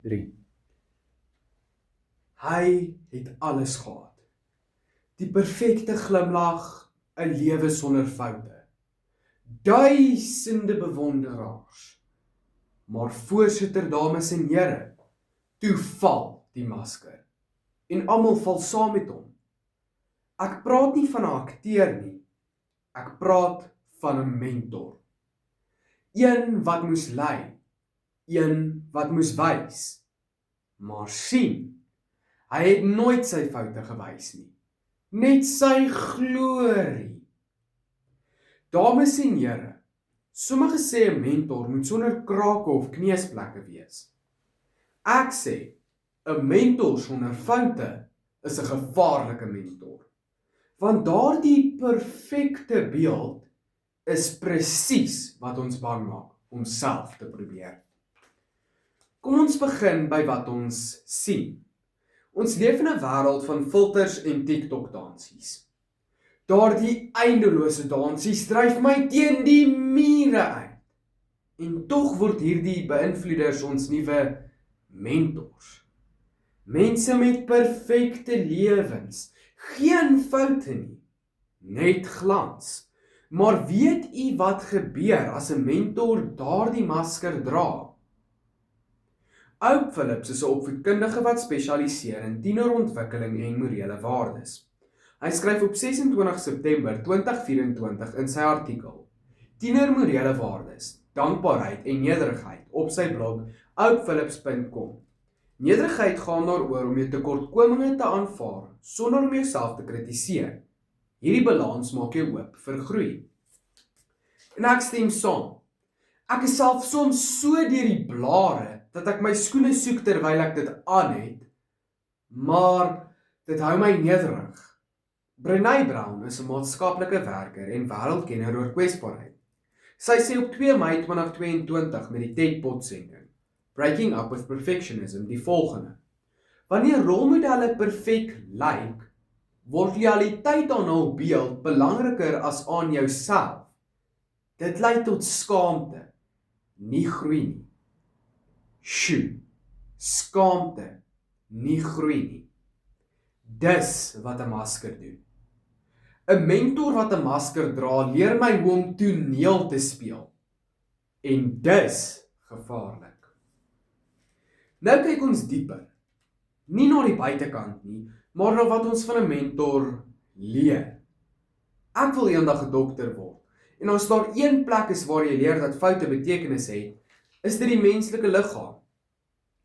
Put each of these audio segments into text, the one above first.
3. Hy het alles gehad. Die perfekte glimlag, 'n lewe sonder foute. Duisende bewonderaars. Maar voorsitter, dames en here, toe val die masker. En almal val saam met hom. Ek praat nie van 'n akteur nie. Ek praat van 'n mentor. Een wat moes lei. Een wat moes wys. Maar sien, hy het nooit sy foute gewys nie. Net sy glorie. Dames en here, sommige sê 'n mentor moet sonder krake of kneusplekke wees. Ek sê, 'n mentor sonder foute is 'n gevaarlike mentor. Want daardie perfekte beeld is presies wat ons bang maak om self te probeer. Kom ons begin by wat ons sien. Ons leef in 'n wêreld van filters en TikTok dansies. Daardie eindelose dansies dryf my teen die mure uit. En tog word hierdie beïnvloeders ons nuwe mentors. Mense met perfekte lewens, geen foute nie, net glans. Maar weet u wat gebeur as 'n mentor daardie masker dra? Oup Phillips is 'n opvoedkundige wat spesialiseer in tienerontwikkeling en morele waardes. Hy skryf op 26 September 2024 in sy artikel Tienermorele waardes, dankbaarheid en nederigheid op sy blog oupphillips.com. Nederigheid gaan daaroor om jou tekortkominge te aanvaar sonder om jouself te kritiseer. Hierdie balans maak jou oop vir groei. En ek stem saam. Ek is self soms so deur die blare dat ek my skoene soek terwyl ek dit aan het, maar dit hou my nederig. Brené Brown is 'n maatskaplike werker en wêreldkenner oor kwesbaarheid. Sy sê op 2 Mei 2022 met die TED-potsending Breaking Up with Perfectionism die volgende: wanneer rolmodelle perfek lyk, word loyaliteit aan hul beeld belangriker as aan jouself. Dit lei tot skaamte, nie groei nie. Sjoe, skaamte, nie groei nie. Dis wat 'n masker doen. 'n Mentor wat 'n masker dra, leer my hoe om toneel te speel. En dis gevaarlik. Nou kyk ons dieper. Nie na die buitekant nie, maar na wat ons van 'n mentor leer. Ek wil eendag 'n dokter word. En as daar een plek is waar jy leer dat foute betekenis het, is dit die menslike liggaam.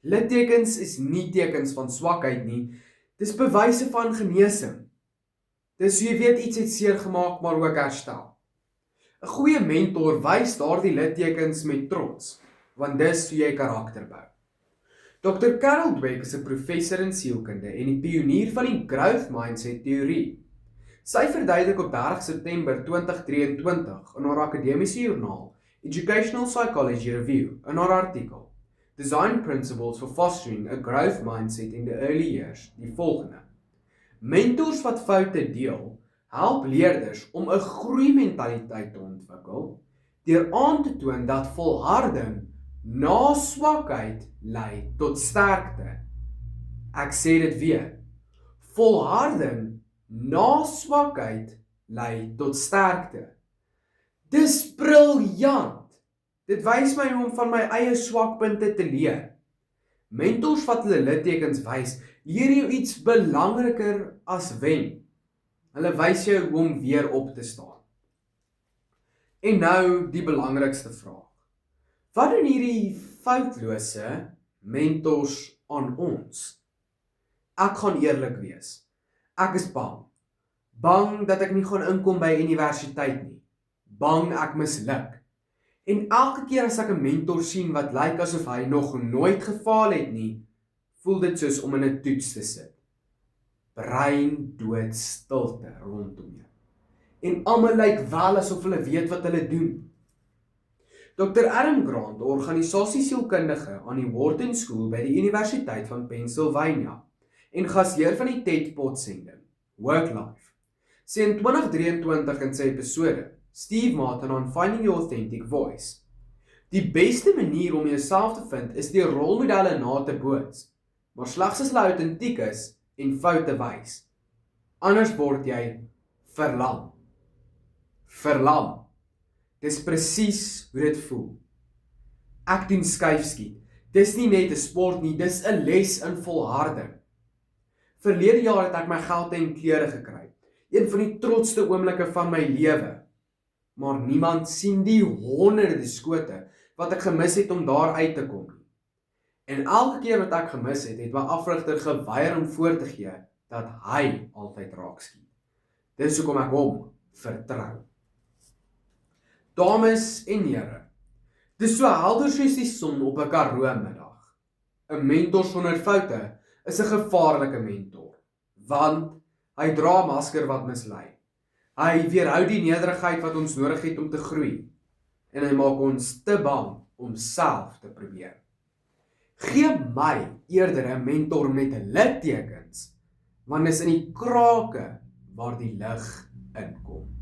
Littekens is nie tekens van swakheid nie, dis bewyse van genesing. Dis jy weet iets het seer gemaak, maar ook herstel. 'n Goeie mentor wys daardie littekens met trots, want dis hoe jy karakter bou. Dr. Carol Dweck is 'n professor in sielkunde en die pionier van die growth mindset teorie. Sy verduidelik op 30 September 2023 in haar akademiese joernaal Educational Psychology Review in haar artikel Design Principles for Fostering a Growth Mindset in the Early Years die volgende: mentors wat foute deel, help leerders om 'n groeimentaliteit te ontwikkel deur aan te toon dat volharding na swakheid lei tot sterkte. Ek sê dit weer. Volharding na swakheid lei tot sterkte. Dis briljant. Dit wys my hoe om van my eie swakpunte te leer. Mentors wat hulle littekens wys, leer jou iets belangriker as wen. Hulle wys jou hoe om weer op te staan. En nou die belangrikste vraag. Wat doen hierdie foutlose mentors aan ons? Ek gaan eerlik wees. Ek is bang. Bang dat ek nie gaan inkom by universiteit nie. Bang ek misluk. En elke keer as ek 'n mentor sien wat lyk asof hy nog nooit gefaal het nie, voel dit soos om in 'n toets te sit. Brein dood stilte rondom jou. En almal lyk wel asof hulle weet wat hulle doen. Dr. Adam Grant, 'n organisasiesielkundige aan die Wharton School by die Universiteit van Pennsylvania en gasheer van die TED-potsending Work Life, sê in 2023 in sy episode Steve Martin on Finding Your Authentic Voice: Die beste manier om jouself te vind is deur rolmodelle na te boots, maar slegs as hulle autentiek is en foute wys. Anders word jy verlam. Verlam. Dis presies hoe dit voel. Ek doen skuifskiet. Dis nie net 'n sport nie, dis 'n les in volharding. Verlede jaar het ek my geld en klere gekry. Een van die trotsste oomblikke van my lewe. Maar niemand sien die honderde skote wat ek gemis het om daar uit te kom. En elke keer wat ek gemis het, het my afrigter geweier om voor te gee dat hy altyd raak skiet. Dis hoekom ek hom vertrou. Dames en here, dis so helder soos die son op 'n Karoo middag. 'n Mentor sonder foute is 'n gevaarlike mentor, want hy dra 'n masker wat mislei. Hy weerhou die nederigheid wat ons nodig het om te groei, en hy maak ons te bang om self te probeer. Gee my eerder 'n mentor met littekens, want dis in die krake waar die lig inkom.